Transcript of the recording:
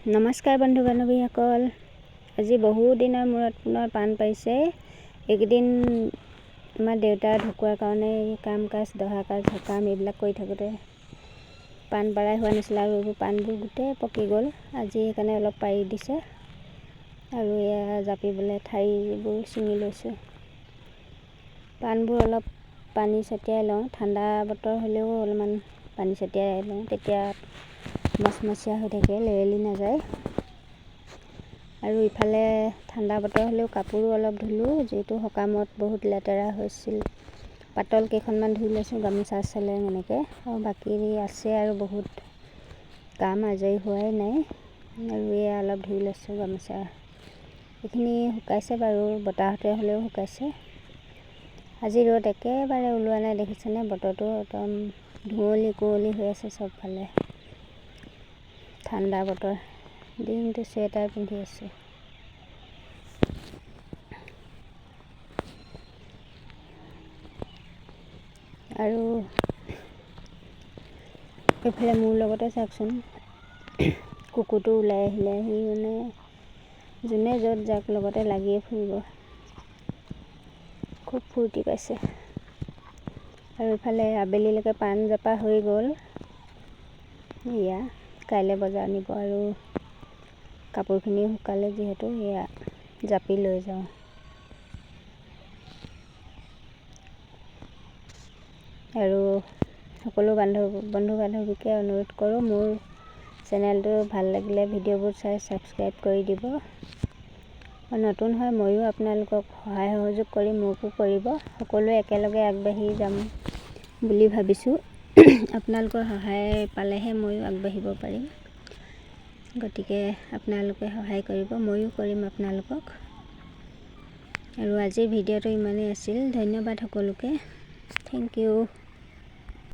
নমস্কাৰ বন্ধু বান্ধৱীসকল, আজি বহু দিনৰ মূৰত পুনৰ পাণ পাৰিছে। এইকেইদিন আমাৰ দেউতা ঢুকোৱাৰ কাৰণে কাম কাজ দহা কাজ সকাম এইবিলাক কৰি থাকোঁতে পাণ পৰাই হোৱা নাছিলে আৰু এইবোৰ পাণবোৰ গোটেই পকি গ'ল। আজি সেইকাৰণে অলপ পাৰি দিছে আৰু এয়া জাপিবলৈ ঠাৰিবোৰ ছিঙি লৈছোঁ। পাণবোৰ অলপ পানী ছটিয়াই লওঁ, ঠাণ্ডা বতৰ হ'লেও অলপমান পানী ছটিয়াই লওঁ, তেতিয়া মচমচীয়া হৈ থাকে, লেৰেলি নাযায়। আৰু ইফালে ঠাণ্ডা বতৰ হ'লেও কাপোৰো অলপ ধুলোঁ, যিটো সকামত বহুত লেতেৰা হৈছিল। পাতল কেইখনমান ধুই লৈছোঁ, গামোচা চেলেং এনেকৈ, আৰু বাকী আছে আৰু বহুত কাম আজৰি হোৱাই নাই। আৰু এয়া অলপ ধুই লৈছোঁ গামোচা, এইখিনি শুকাইছে বাৰু, বতাহতে হ'লেও শুকাইছে। আজি ৰ'দ একেবাৰে ওলোৱা নাই, দেখিছেনে? বতৰটো একদম ধুঁৱলি কুঁৱলী হৈ আছে চবফালে, ঠাণ্ডা বতৰ। দিনটো চুৱেটাৰ পিন্ধি আছোঁ। আৰু এইফালে মোৰ লগতে চাওকচোন, কুকুৰটো ওলাই আহিলে। সি মানে যোনে য'ত যাক লগতে লাগিয়ে ফুৰিব, খুব ফূৰ্তি পাইছে। আৰু ইফালে আবেলিলৈকে পাণ জপা হৈ গ'ল। এয়া কাইলৈ বজাৰ নিব আৰু কাপোৰখিনি শুকালে যিহেতু এয়া জাপি লৈ যাওঁ। আৰু সকলো বন্ধু বান্ধৱীকে অনুৰোধ কৰোঁ, মোৰ চেনেলটো ভাল লাগিলে ভিডিঅ'বোৰ চাই ছাবস্ক্ৰাইব কৰি দিব। নতুন হয় ময়ো আপোনালোকক সহায় সহযোগ কৰি মোকো কৰিব। সকলোৱে একেলগে আগবাঢ়ি যাম বুলি ভাবিছোঁ। আপোনালোকৰ সহায় পালেহে ময়ো আগবাঢ়িব পাৰিম, গতিকে আপোনালোকে সহায় কৰিব, ময়ো কৰিম আপোনালোকক। আৰু আজিৰ ভিডিঅ'টো ইমানেই আছিল। ধন্যবাদ সকলোকে, থেংক ইউ।